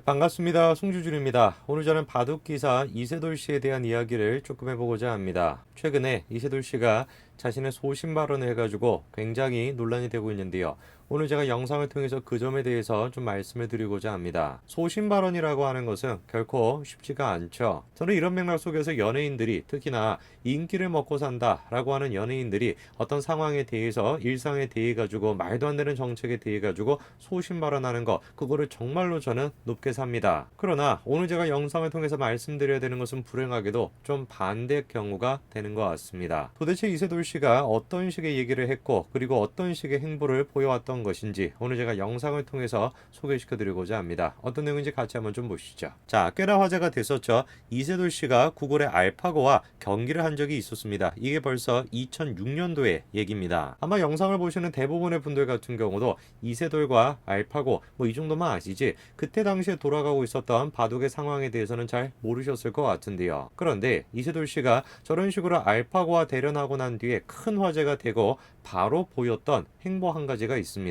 반갑습니다. 송주준입니다. 오늘 저는 바둑기사 이세돌 씨에 대한 이야기를 조금 해보고자 합니다. 최근에 이세돌 씨가 자신의 소신 발언을 해가지고 굉장히 논란이 되고 있는데요. 오늘 제가 영상을 통해서 그 점에 대해서 좀 말씀을 드리고자 합니다. 소신 발언이라고 하는 것은 결코 쉽지가 않죠. 저는 이런 맥락 속에서 연예인들이, 특히나 인기를 먹고 산다라고 하는 연예인들이 어떤 상황에 대해서, 일상에 대해 가지고 말도 안 되는 정책에 대해 가지고 소신 발언하는 거, 그거를 정말로 저는 높게 삽니다. 그러나 오늘 제가 영상을 통해서 말씀드려야 되는 것은 불행하게도 좀 반대 경우가 되는 것 같습니다. 도대체 이세돌 씨가 어떤 식의 얘기를 했고, 그리고 어떤 식의 행보를 보여왔던 것인지 오늘 제가 영상을 통해서 소개시켜 드리고자 합니다. 어떤 내용인지 같이 한번 좀 보시죠. 자, 꽤나 화제가 됐었죠. 이세돌 씨가 구글의 알파고와 경기를 한 적이 있었습니다. 이게 벌써 2006년도의 얘기입니다. 아마 영상을 보시는 대부분의 분들 같은 경우도 이세돌과 알파고 이 정도만 아시지, 그때 당시에 돌아가고 있었던 바둑의 상황에 대해서는 잘 모르셨을 것 같은데요. 그런데 이세돌 씨가 저런 식으로 알파고와 대련하고 난 뒤에 큰 화제가 되고 바로 보였던 행보 한 가지가 있습니다.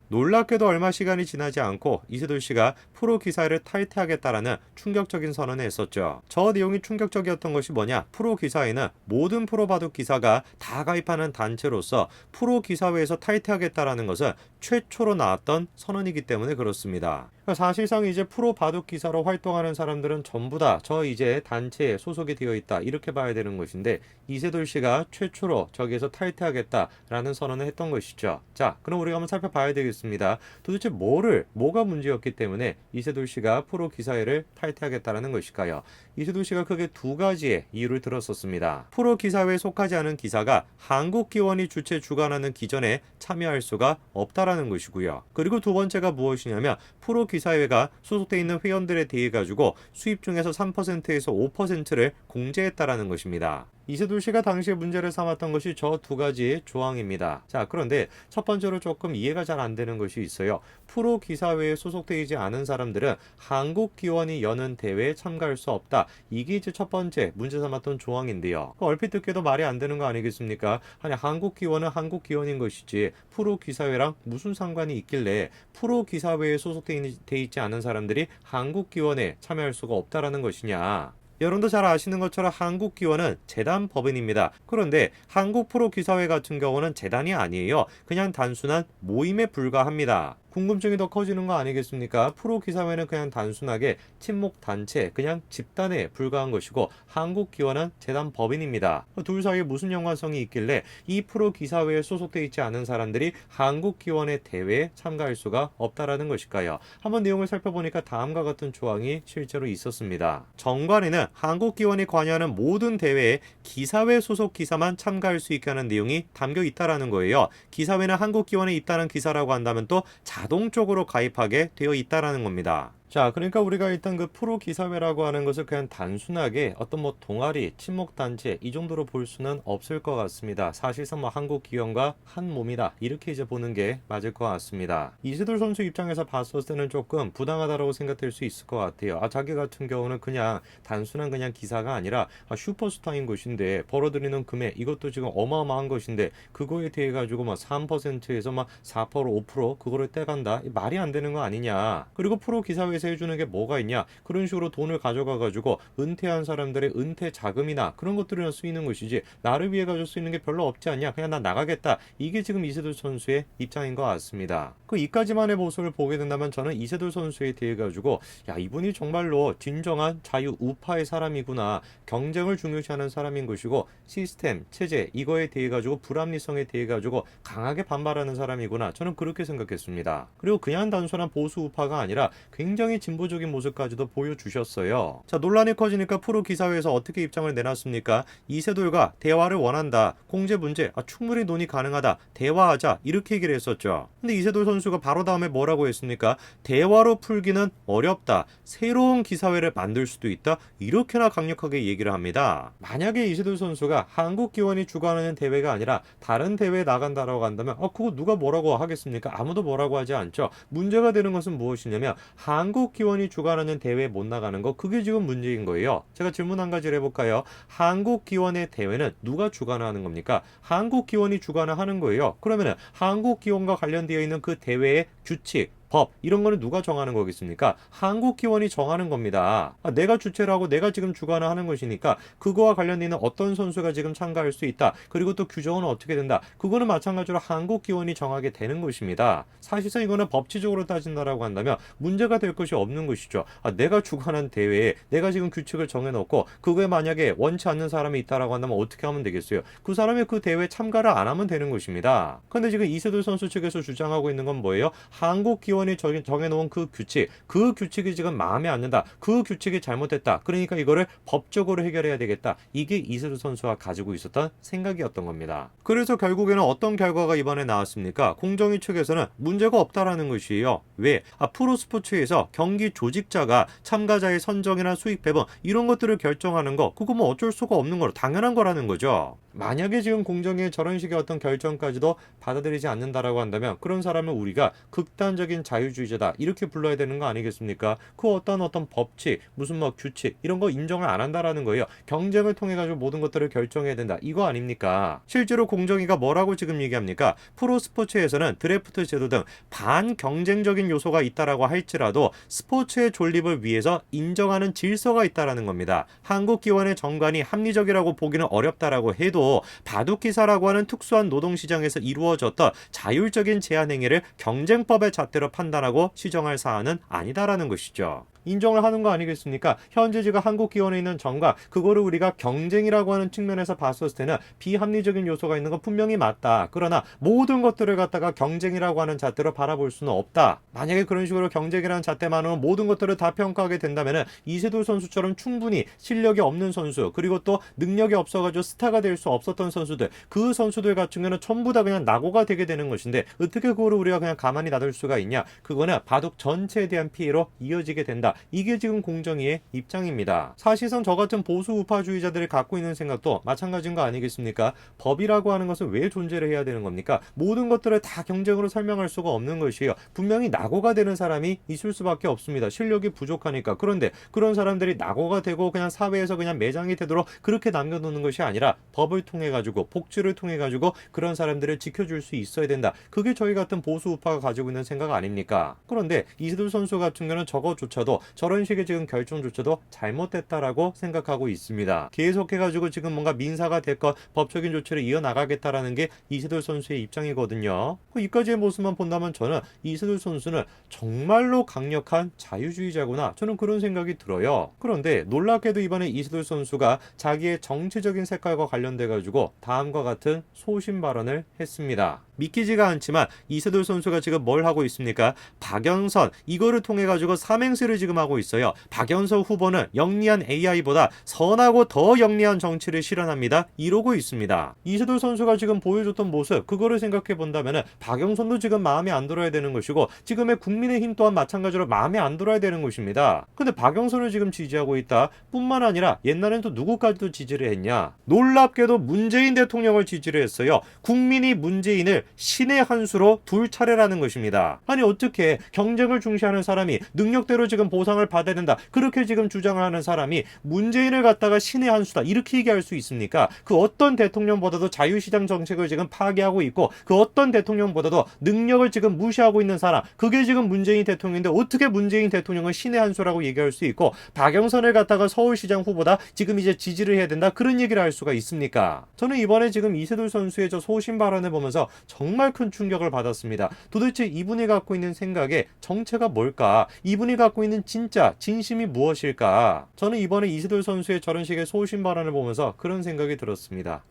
놀랍게도 얼마 시간이 지나지 않고 이세돌 씨가 프로 기사를 탈퇴하겠다라는 충격적인 선언을 했었죠. 저 내용이 충격적이었던 것이 뭐냐? 프로 기사에는 모든 프로 바둑 기사가 다 가입하는 단체로서 프로 기사회에서 탈퇴하겠다라는 것은 최초로 나왔던 선언이기 때문에 그렇습니다. 사실상 이제 프로 바둑 기사로 활동하는 사람들은 전부 다 저 이제 단체에 소속이 되어 있다, 이렇게 봐야 되는 것인데, 이세돌 씨가 최초로 저기에서 탈퇴하겠다라는 선언을 했던 것이죠. 자, 그럼 우리가 한번 살펴봐야 되겠습니다. 도대체 뭐가 문제였기 때문에 이세돌 씨가 프로 기사회를 탈퇴하겠다라는 것일까요? 이세돌 씨가 크게 두 가지의 이유를 들었었습니다. 프로 기사회에 속하지 않은 기사가 한국기원이 주최 주관하는 기전에 참여할 수가 없다라는 것이고요. 그리고 두 번째가 무엇이냐면, 프로 기사회가 소속되어 있는 회원들에 대해 가지고 수입 중에서 3%에서 5%를 공제했다라는 것입니다. 이세돌 씨가 당시에 문제를 삼았던 것이 저 두 가지 조항입니다. 자, 그런데 첫 번째로 조금 이해가 잘 안 되는 것이 있어요. 프로 기사회에 소속되지 않은 사람들은 한국기원이 여는 대회에 참가할 수 없다. 이게 이제 첫 번째 문제 삼았던 조항인데요. 얼핏 듣기도 말이 안 되는 거 아니겠습니까? 아니, 한국기원은 한국기원인 것이지 프로 기사회랑 무슨 상관이 있길래 프로 기사회에 소속되어 있지 않은 사람들이 한국기원에 참여할 수가 없다라는 것이냐. 여러분도 잘 아시는 것처럼 한국기원은 재단 법인입니다. 그런데 한국프로기사회 같은 경우는 재단이 아니에요. 그냥 단순한 모임에 불과합니다. 궁금증이 더 커지는 거 아니겠습니까? 프로기사회는 그냥 단순하게 친목단체, 그냥 집단에 불과한 것이고, 한국기원은 재단 법인입니다. 둘 사이에 무슨 연관성이 있길래 이 프로기사회에 소속되어 있지 않은 사람들이 한국기원의 대회에 참가할 수가 없다라는 것일까요? 한번 내용을 살펴보니까 다음과 같은 조항이 실제로 있었습니다. 정관에는 한국기원이 관여하는 모든 대회에 기사회 소속 기사만 참가할 수 있게 하는 내용이 담겨 있다라는 거예요. 기사회는 한국기원에 입단한 기사라고 한다면 또 자동적으로 가입하게 되어 있다라는 겁니다. 자, 그러니까 우리가 일단 그 프로 기사회라고 하는 것을 그냥 단순하게 어떤 동아리, 친목단체 이 정도로 볼 수는 없을 것 같습니다. 사실상 한국기원과 한 몸이다, 이렇게 이제 보는 게 맞을 것 같습니다. 이세돌 선수 입장에서 봤을 때는 조금 부당하다라고 생각될 수 있을 것 같아요. 자기 같은 경우는 그냥 단순한 그냥 기사가 아니라 슈퍼스타인 것인데 벌어들이는 금액, 이것도 지금 어마어마한 것인데 그거에 대해 가지고 3%에서 4%, 5% 그거를 떼간다? 말이 안 되는 거 아니냐. 그리고 프로 기사회 해주는 게 뭐가 있냐, 그런 식으로 돈을 가져가 가지고 은퇴한 사람들의 은퇴 자금이나 그런 것들이나 쓰이는 것이지, 나를 위해 가지고 쓰이는 게 별로 없지 않냐, 그냥 나 나가겠다, 이게 지금 이세돌 선수의 입장인 것 같습니다. 그 이까지만의 모습을 보게 된다면 저는 이세돌 선수에 대해 가지고 이분이 정말로 진정한 자유 우파의 사람이구나, 경쟁을 중요시하는 사람인 것이고 시스템, 체제 이거에 대해 가지고 불합리성에 대해 가지고 강하게 반발하는 사람이구나, 저는 그렇게 생각했습니다. 그리고 그냥 단순한 보수 우파가 아니라 굉장히 진보적인 모습까지도 보여주셨어요. 자, 논란이 커지니까 프로 기사회에서 어떻게 입장을 내놨습니까? 이세돌과 대화를 원한다, 공제 문제 충분히 논의 가능하다, 대화하자, 이렇게 얘기를 했었죠. 근데 이세돌 선수가 바로 다음에 뭐라고 했습니까? 대화로 풀기는 어렵다, 새로운 기사회를 만들 수도 있다, 이렇게나 강력하게 얘기를 합니다. 만약에 이세돌 선수가 한국기원이 주관하는 대회가 아니라 다른 대회에 나간다라고 한다면 그거 누가 뭐라고 하겠습니까? 아무도 뭐라고 하지 않죠. 문제가 되는 것은 무엇이냐면, 한국기원이 주관하는 대회에 못 나가는 거, 그게 지금 문제인 거예요. 제가 질문 한 가지를 해볼까요? 한국기원의 대회는 누가 주관하는 겁니까? 한국기원이 주관을 하는 거예요. 그러면은 한국기원과 관련되어 있는 그 대회의 규칙, 법 이런 거는 누가 정하는 거겠습니까? 한국기원이 정하는 겁니다. 내가 주최를 하고 내가 지금 주관을 하는 것이니까 그거와 관련된 어떤 선수가 지금 참가할 수 있다. 그리고 또 규정은 어떻게 된다. 그거는 마찬가지로 한국기원이 정하게 되는 것입니다. 사실상 이거는 법치적으로 따진다라고 한다면 문제가 될 것이 없는 것이죠. 내가 주관한 대회에 내가 지금 규칙을 정해놓고 그거에 만약에 원치 않는 사람이 있다라고 한다면 어떻게 하면 되겠어요? 그 사람이 그 대회에 참가를 안 하면 되는 것입니다. 근데 지금 이세돌 선수 측에서 주장하고 있는 건 뭐예요? 한국기원이 정해놓은 그 규칙이 지금 마음에 안 든다. 그 규칙이 잘못됐다. 그러니까 이거를 법적으로 해결해야 되겠다. 이게 이세돌 선수가 가지고 있었던 생각이었던 겁니다. 그래서 결국에는 어떤 결과가 이번에 나왔습니까? 공정위 측에서는 문제가 없다라는 것이에요. 왜? 프로스포츠에서 경기 조직자가 참가자의 선정이나 수익 배분 이런 것들을 결정하는 거 그거 뭐 어쩔 수가 없는 거로 당연한 거라는 거죠. 만약에 지금 공정위에 저런 식의 어떤 결정까지도 받아들이지 않는다라고 한다면 그런 사람을 우리가 극단적인 자유주의자다 이렇게 불러야 되는 거 아니겠습니까? 그 어떤 법칙 무슨 뭐 규칙 이런 거 인정을 안 한다라는 거예요. 경쟁을 통해 가지고 모든 것들을 결정해야 된다 이거 아닙니까? 실제로 공정위가 뭐라고 지금 얘기합니까? 프로스포츠에서는 드래프트 제도 등 반경쟁적인 요소가 있다라고 할지라도 스포츠의 존립을 위해서 인정하는 질서가 있다라는 겁니다. 한국기원의 정관이 합리적이라고 보기는 어렵다라고 해도 바둑기사라고 하는 특수한 노동시장에서 이루어졌던 자율적인 제한 행위를 경쟁법의 잣대로 판단하고 시정할 사안은 아니다라는 것이죠. 인정을 하는 거 아니겠습니까? 현재 지금 한국기원에 있는 정과 그거를 우리가 경쟁이라고 하는 측면에서 봤을 때는 비합리적인 요소가 있는 건 분명히 맞다. 그러나 모든 것들을 갖다가 경쟁이라고 하는 잣대로 바라볼 수는 없다. 만약에 그런 식으로 경쟁이라는 잣대만으로 모든 것들을 다 평가하게 된다면 이세돌 선수처럼 충분히 실력이 없는 선수 그리고 또 능력이 없어가지고 스타가 될 수 없었던 선수들 그 선수들 같은 경우는 전부 다 그냥 낙오가 되게 되는 것인데 어떻게 그거를 우리가 그냥 가만히 놔둘 수가 있냐? 그거는 바둑 전체에 대한 피해로 이어지게 된다. 이게 지금 공정위의 입장입니다. 사실상 저 같은 보수 우파주의자들이 갖고 있는 생각도 마찬가지인 거 아니겠습니까? 법이라고 하는 것은 왜 존재를 해야 되는 겁니까? 모든 것들을 다 경쟁으로 설명할 수가 없는 것이에요. 분명히 낙오가 되는 사람이 있을 수밖에 없습니다. 실력이 부족하니까. 그런데 그런 사람들이 낙오가 되고 그냥 사회에서 그냥 매장이 되도록 그렇게 남겨놓는 것이 아니라 법을 통해 가지고 복지를 통해 가지고 그런 사람들을 지켜줄 수 있어야 된다. 그게 저희 같은 보수 우파가 가지고 있는 생각 아닙니까? 그런데 이세돌 선수 같은 경우는 저거조차도 저런 식의 지금 결정조차도 잘못됐다라고 생각하고 있습니다. 계속해가지고 지금 뭔가 민사가 됐건 법적인 조치를 이어나가겠다라는 게 이세돌 선수의 입장이거든요. 이까지의 모습만 본다면 저는 이세돌 선수는 정말로 강력한 자유주의자구나 저는 그런 생각이 들어요. 그런데 놀랍게도 이번에 이세돌 선수가 자기의 정치적인 색깔과 관련돼가지고 다음과 같은 소신 발언을 했습니다. 믿기지가 않지만 이세돌 선수가 지금 뭘 하고 있습니까? 박영선 이거를 통해 가지고 삼행시를 지금 하고 있어요. 박영선 후보는 영리한 AI보다 선하고 더 영리한 정치를 실현합니다. 이러고 있습니다. 이세돌 선수가 지금 보여줬던 모습 그거를 생각해 본다면은 박영선도 지금 마음에 안 들어야 되는 것이고 지금의 국민의힘 또한 마찬가지로 마음에 안 들어야 되는 것입니다. 근데 박영선을 지금 지지하고 있다 뿐만 아니라 옛날엔 또 누구까지도 지지를 했냐? 놀랍게도 문재인 대통령을 지지를 했어요. 국민이 문재인을 신의 한 수로 둘 차례라는 것입니다. 아니 어떻게 경쟁을 중시하는 사람이 능력대로 지금 보상을 받아야 된다. 그렇게 지금 주장을 하는 사람이 문재인을 갖다가 신의 한 수다. 이렇게 얘기할 수 있습니까? 그 어떤 대통령보다도 자유시장 정책을 지금 파괴하고 있고 그 어떤 대통령보다도 능력을 지금 무시하고 있는 사람. 그게 지금 문재인 대통령인데 어떻게 문재인 대통령을 신의 한 수라고 얘기할 수 있고 박영선을 갖다가 서울시장 후보다 지금 이제 지지를 해야 된다. 그런 얘기를 할 수가 있습니까? 저는 이번에 지금 이세돌 선수의 저 소신 발언을 보면서 정말 큰 충격을 받았습니다. 도대체 이분이 갖고 있는 생각에 정체가 뭘까? 이분이 갖고 있는 진짜 진심이 무엇일까? 저는 이번에 이세돌 선수의 저런 식의 소신 발언을 보면서 그런 생각이 들었습니다.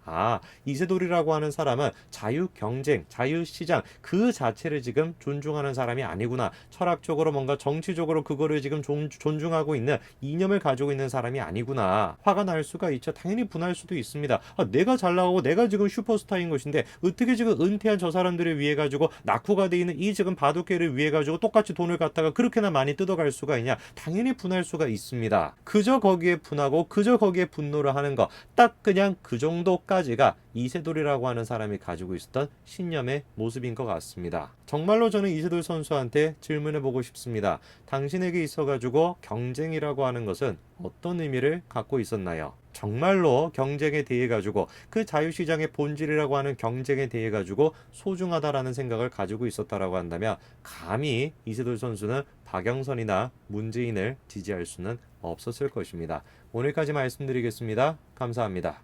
이세돌이라고 하는 사람은 자유 경쟁, 자유 시장 그 자체를 지금 존중하는 사람이 아니구나. 철학적으로 뭔가 정치적으로 그거를 지금 존중하고 있는 이념을 가지고 있는 사람이 아니구나. 화가 날 수가 있죠. 당연히 분할 수도 있습니다. 내가 잘 나가고 내가 지금 슈퍼스타인 것인데 어떻게 지금 은퇴한 저 사람들을 위해 가지고 낙후가 돼 있는 이 지금 바둑계를 위해 가지고 똑같이 돈을 갖다가 그렇게나 많이 뜯어갈 수가 있냐? 당연히 분할 수가 있습니다. 그저 거기에 분하고 그저 거기에 분노를 하는 거 딱 그냥 그 정도까지가 이세돌이라고 하는 사람이 가지고 있었던 신념의 모습인 것 같습니다. 정말로 저는 이세돌 선수한테 질문해보고 싶습니다. 당신에게 있어가지고 경쟁이라고 하는 것은 어떤 의미를 갖고 있었나요? 정말로 경쟁에 대해 가지고 그 자유시장의 본질이라고 하는 경쟁에 대해 가지고 소중하다라는 생각을 가지고 있었다라고 한다면 감히 이세돌 선수는 박영선이나 문재인을 지지할 수는 없었을 것입니다. 오늘까지 말씀드리겠습니다. 감사합니다.